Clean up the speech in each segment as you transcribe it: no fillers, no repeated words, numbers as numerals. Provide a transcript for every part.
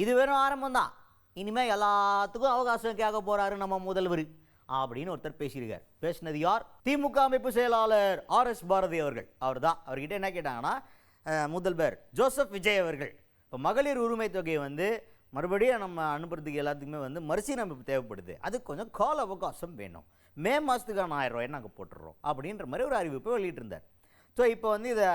இது வெறும் ஆரம்பம் தான், இனிமேல் எல்லாத்துக்கும் அவகாசம் கேட்க போகிறாரு நம்ம முதல்வர் அப்படின்னு ஒருத்தர் பேசியிருக்கார். பேசினது யார்? திமுக அமைப்பு செயலாளர் RS பாரதி அவர்கள். அவர் தான். அவர்கிட்ட என்ன கேட்டாங்கன்னா, முதல்வர் ஜோசப் விஜய் அவர்கள் இப்போ மகளிர் உரிமை தொகையை வந்து மறுபடியும் நம்ம அனுப்புறதுக்கு எல்லாத்துக்குமே மறுசீரமைப்பு தேவைப்படுது, அதுக்கு கொஞ்சம் கால அவகாசம் வேணும், மே மாதத்துக்கான 1000 ரூபாய் நாங்கள் போட்டுடுறோம் அப்படின்ற மாதிரி ஒரு அறிவிப்பை வெளியிட்டிருந்தார். ஸோ இப்போ இதை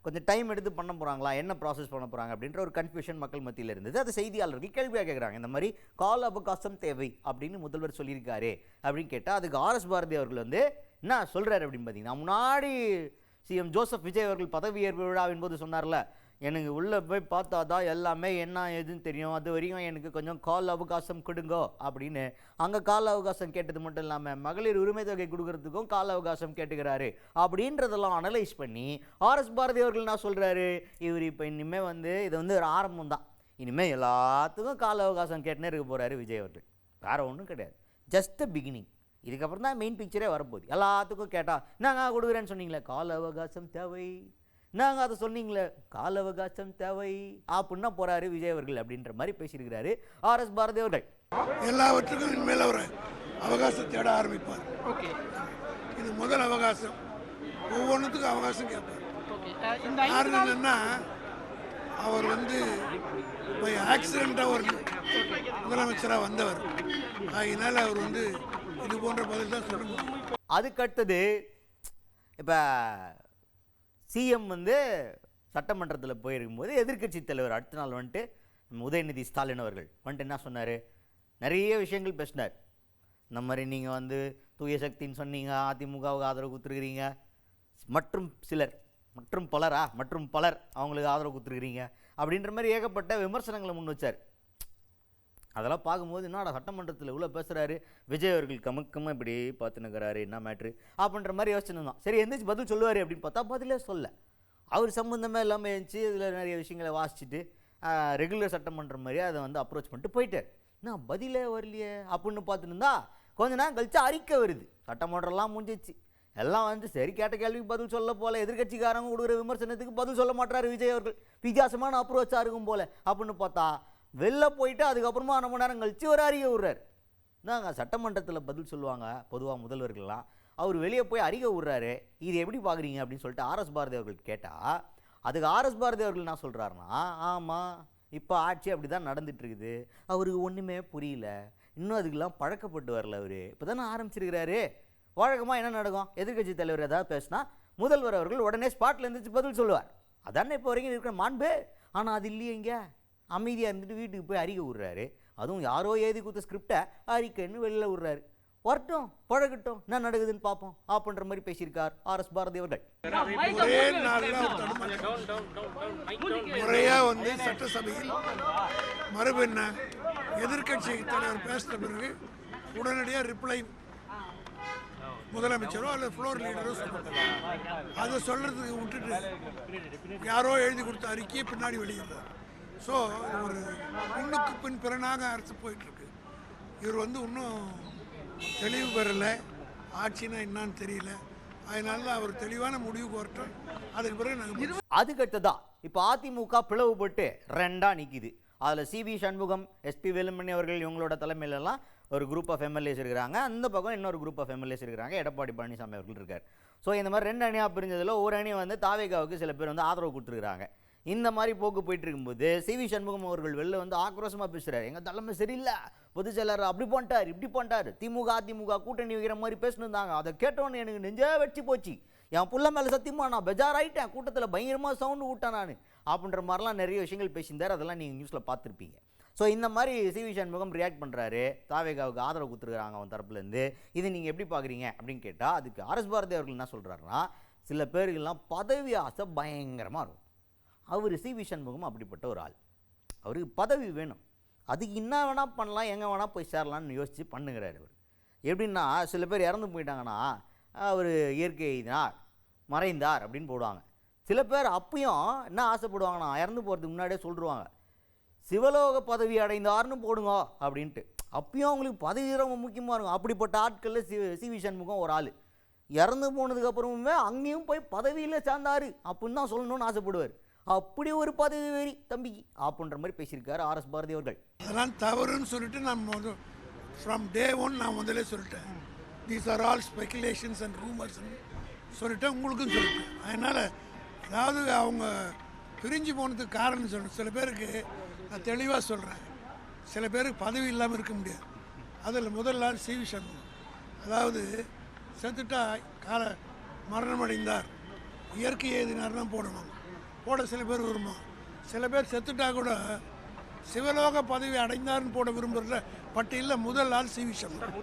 கொஞ்சம் டைம் எடுத்து பண்ண போகிறாங்களா, என்ன ப்ராசஸ் பண்ண போகிறாங்க அப்படின்ற ஒரு கன்ஃபியூஷன் மக்கள் மத்தியில் இருந்தது. அது செய்தியாளர்கள் கேள்வியாக கேட்குறாங்க, இந்த மாதிரி கால அவகாசம் தேவை அப்படின்னு முதல்வர் சொல்லியிருக்காரு அப்படின்னு கேட்டால் அதுக்கு RS பாரதி அவர்கள் என்ன சொல்கிறார் அப்படின்னு பார்த்தீங்கன்னா, முன்னாடி CM ஜோசப் விஜய் அவர்கள் பதவியேற்பு விழாவின் போது சொன்னார்ல, எனக்கு உள்ளே போய் பார்த்தா தான் எல்லாமே என்ன ஏதுன்னு தெரியும், அது வரைக்கும் எனக்கு கொஞ்சம் கால அவகாசம் கொடுங்கோ அப்படின்னு. அங்கே கால அவகாசம் கேட்டது மட்டும் இல்லாமல் மகளிர் உரிமை தொகை கொடுக்கறதுக்கும் கால அவகாசம் கேட்டுக்கிறாரு அப்படின்றதெல்லாம் அனலைஸ் பண்ணி RS பாரதி அவர்கள் என்ன சொல்கிறாரு, இவர் இப்போ இனிமேல் இது ஒரு ஆரம்பம் தான், இனிமேல் எல்லாத்துக்கும் கால அவகாசம் கேட்டுனே இருக்க போகிறாரு விஜய் அவர்கள். வேறு ஒன்றும் கிடையாது, ஜஸ்ட் த பிகினிங். இதுக்கப்புறம் தான் மெயின் பிக்சரே வரப்போகுது. எல்லாத்துக்கும் கேட்டால் நாங்கள் கொடுக்குறேன்னு சொன்னீங்களே கால அவகாசம் தேவை, நாங்கள் அதை சொன்னீங்களே கால அவகாசம் தேவை அப்படின்னா போகிறாரு விஜய் அவர்கள் அப்படின்ற மாதிரி பேசியிருக்கிறாரு RS பாரதி அவர்கள். எல்லாவற்றுக்கும் இனிமேல் அவர் அவகாசம் தேட ஆரம்பிப்பார். இது முதல் அவகாசம், ஒவ்வொன்றுத்துக்கும் அவகாசம் கேட்பார். காரணம் என்னன்னா, அவர் பை ஆக்சிடெண்ட்டாக ஒரு முதலமைச்சராக வந்தவர், அதனால் அவர் இது போன்ற பதில் தான் சொல்ல முடியும். அதுக்கடுத்தது இப்போ CM சட்டமன்றத்தில் போயிருக்கும்போது எதிர்க்கட்சி தலைவர் அடுத்த நாள் உதயநிதி ஸ்டாலின் அவர்கள் என்ன சொன்னார், நிறைய விஷயங்கள் பேசினார். இந்த மாதிரி நீங்கள் தூய சக்தின்னு சொன்னீங்க, அதிமுகவுக்கு ஆதரவு கொடுத்துருக்கிறீங்க, மற்றும் பலர் அவங்களுக்கு ஆதரவு கொடுத்துருக்கிறீங்க அப்படின்ற மாதிரி ஏகப்பட்ட விமர்சனங்களை முன் வச்சார். அதெல்லாம் பார்க்கும்போது என்னடா சட்டமன்றத்தில் இவ்வளோ பேசுகிறாரு விஜய் அவர்கள், கமக்கமாக இப்படி பார்த்துனுக்கிறாரு, என்ன மேட்ரு அப்படின்ற மாதிரி யோசிச்சுருந்தான். சரி எந்திரிச்சு பதில் சொல்லுவார் அப்படின்னு பார்த்தா பதிலே சொல்ல. அவர் சம்மந்தமே எல்லாமே இருந்துச்சு, இதில் நிறைய விஷயங்களை வாசிச்சுட்டு ரெகுலர் சட்டமன்றம் மாதிரி அதை அப்ரோச் பண்ணிட்டு போயிட்டார். என்ன பதிலே வரலையே அப்படின்னு பார்த்துருந்தா கொஞ்ச நேரம் கழிச்சு அறிக்கை வருது, சட்டமன்றம்லாம் முடிஞ்சிச்சு, எல்லாம் சரி கேட்ட கேள்விக்கு பதில் சொல்ல போல, எதிர்கட்சிக்காரங்க கொடுக்குற விமர்சனத்துக்கு பதில் சொல்ல மாட்டார் விஜய் அவர்கள், வித்தியாசமான அப்ரோச்சாக இருக்கும் போல அப்படின்னு பார்த்தா வெளில போயிட்டு அதுக்கப்புறமா 1 மணி நேரம் கழிச்சு ஒரு அறிக்கை விடுறாரு. நாங்கள் சட்டமன்றத்தில் பதில் சொல்லுவாங்க பொதுவாக முதல்வர்கள்லாம், அவர் வெளியே போய் அறிக்கை விடுறாரு, இது எப்படி பார்க்குறீங்க அப்படின்னு சொல்லிட்டு RS பாரதி அவர்கள் கேட்டால் அதுக்கு RS பாரதி அவர்கள் என்ன சொல்கிறாருன்னா, ஆமாம் இப்போ ஆட்சி அப்படி தான் நடந்துகிட்ருக்குது, அவருக்கு ஒன்றுமே புரியல, இன்னும் அதுக்கெல்லாம் பழக்கப்பட்டு வரல, அவர் இப்போ தானே ஆரம்பிச்சிருக்கிறாரு, வழக்கமாக என்ன நடக்கும், எதிர்கட்சி தலைவர் ஏதாவது பேசினா முதல்வர் அவர்கள் உடனே ஸ்பாட்டில் இருந்துச்சு பதில் சொல்லுவார், அதானே இப்போ வரைக்கும் இருக்கிற மாண்பு. ஆனால் அது இல்லையே, இங்கே அமைதியாக இருந்துட்டு வீட்டுக்கு போய் அறிக்கை விடுறாரு, அதுவும் யாரோ எழுதி கொடுத்த ஸ்கிரிப்டை அறிக்கைன்னு வெளியில் விடுறாரு. வரட்டும் பழகட்டும் என்ன நடக்குதுன்னு பார்ப்போம் அப்படின்ற மாதிரி பேசியிருக்கார் RS பாரதி அவர்கள். ஒரே நாளில் முறையாக சட்டசபையில் மரபு என்ன, எதிர்கட்சி தலைவர் பேசின பிறகு உடனடியாக ரிப்ளை முதலமைச்சரோ அல்லது ஃப்ளோர் லீடரோ சொல்லுவாங்க. அதை சொல்கிறதுக்கு விட்டுட்டு யாரோ எழுதி கொடுத்த அறிக்கையை பின்னாடி வெளியிடுறார். ஸோ ஒரு முன்னுக்கு பின் பிறனாக அரசு போயிட்டுருக்கு. இவர் இன்னும் தெளிவு பெறலை, ஆட்சினா என்னான்னு தெரியல, அதனால அவர் தெளிவான முடிவுக்கு வரட்டும், அதுக்கு பிறகு நாங்கள். அதுக்கடுத்ததா இப்போ அதிமுக பிளவுபட்டு 2ஆக நிற்கிது. அதில் CV சண்முகம், SP வேலுமணி அவர்கள் இவங்களோட தலைமையிலலாம் ஒரு குரூப் ஆஃப் MLAs இருக்கிறாங்க, அந்த பக்கம் இன்னொரு குரூப் ஆஃப் MLAs இருக்கிறாங்க, எடப்பாடி பழனிசாமி அவர்கள் இருக்கார். ஸோ இந்த மாதிரி 2 அணியாக பிரிஞ்சதில் ஒரு அணி தாவேகாவுக்கு சில பேர் ஆதரவு கொடுத்துருக்குறாங்க. இந்த மாதிரி போக்கு போயிட்டு இருக்கும்போது CV சண்முகம் அவர்கள் வெளில ஆக்ரோஷமாக பேசுகிறார், எங்கள் தலைமை சரியில்லை, பொதுச் செயலாளர் அப்படி பண்ணிட்டார் இப்படி பண்ணிட்டார், திமுக அதிமுக கூட்டணி வைக்கிற மாதிரி பேசினிருந்தாங்க, அதை கேட்டோன்னு எனக்கு நெஞ்சே வெடிச்சு போச்சு, என் புள்ள மேலே சத்தியமாக நான் பெஜாராயிட்டேன், கூட்டத்தில் பயங்கரமாக சவுண்டு விட்டேன் நான் அப்படின்ற மாதிரிலாம் நிறைய விஷயங்கள் பேசியிருந்தார். அதெல்லாம் நீங்கள் நியூஸில் பார்த்துருப்பீங்க. ஸோ இந்த மாதிரி CV சண்முகம் ரியாக்ட் பண்ணுறாரு, தாவேகாவுக்கு ஆதரவு கொடுத்துருக்குறாங்க அவன் தரப்புலேருந்து, இது நீங்கள் எப்படி பார்க்குறீங்க அப்படின்னு கேட்டால் அதுக்கு RS பாரதி அவர்கள் என்ன சொல்கிறாருன்னா, சில பேருக்கெல்லாம் பதவி ஆசை பயங்கரமாக இருக்கும், அவர் CV சண்முகம் அப்படிப்பட்ட ஒரு ஆள், அவருக்கு பதவி வேணும், அதுக்கு என்ன வேணால் பண்ணலாம், எங்கே வேணால் போய் சேரலான்னு யோசித்து பண்ணுங்கிறார். அவர் எப்படின்னா, சில பேர் இறந்து போயிட்டாங்கன்னா அவர் இயற்கை எய்தினார் மறைந்தார் அப்படின்னு போடுவாங்க. சில பேர் அப்பயும் என்ன ஆசைப்படுவாங்கன்னா, இறந்து போகிறதுக்கு முன்னாடியே சொல்லிடுவாங்க, சிவலோக பதவி அடைந்தார்னு போடுங்க அப்படின்ட்டு. அப்பயும் அவங்களுக்கு பதவி ரொம்ப முக்கியமாக இருக்கும். அப்படிப்பட்ட ஆட்களில் CV சண்முகம் ஒரு ஆள். இறந்து போனதுக்கப்புறமுமே அங்கேயும் போய் பதவியில் சேர்ந்தார் அப்படின்னு தான் சொல்லணும்னு ஆசைப்படுவார். அப்படி ஒரு பதவி வெறி தம்பி அப்படின்ற மாதிரி பேசியிருக்காரு ஆர்எஸ் பாரதி அவர்கள். அதெல்லாம் தவறுன்னு சொல்லிட்டு நம்ம ஃப்ரம் டே ஒன் நான் முதல்ல சொல்லிட்டேன். These are all speculations and ரூமர்ஸ்ன்னு சொல்லிட்டேன், உங்களுக்கும் சொல்லிட்டேன். அதனால் அதாவது அவங்க பிரிஞ்சு போனதுக்கு காரணம் சொல்லணும். சில பேருக்கு நான் தெளிவாக சொல்கிறேன், சில பேருக்கு பதவி இல்லாமல் இருக்க முடியாது. அதில் முதல் ஆள் சி.வி. சண்முகம். அதாவது செத்துட்டா மரணம் அடைந்தார், இயற்கை எழுதினார் தான் போடணும். போட சில பேர் விரும்பும். சில பேர் செத்துட்டா கூட சிவலோக பதவி அடைந்தார்னு போட விரும்புகிற பட்டியலில் முதல் ஆள் சி.வி. சண்முகம்.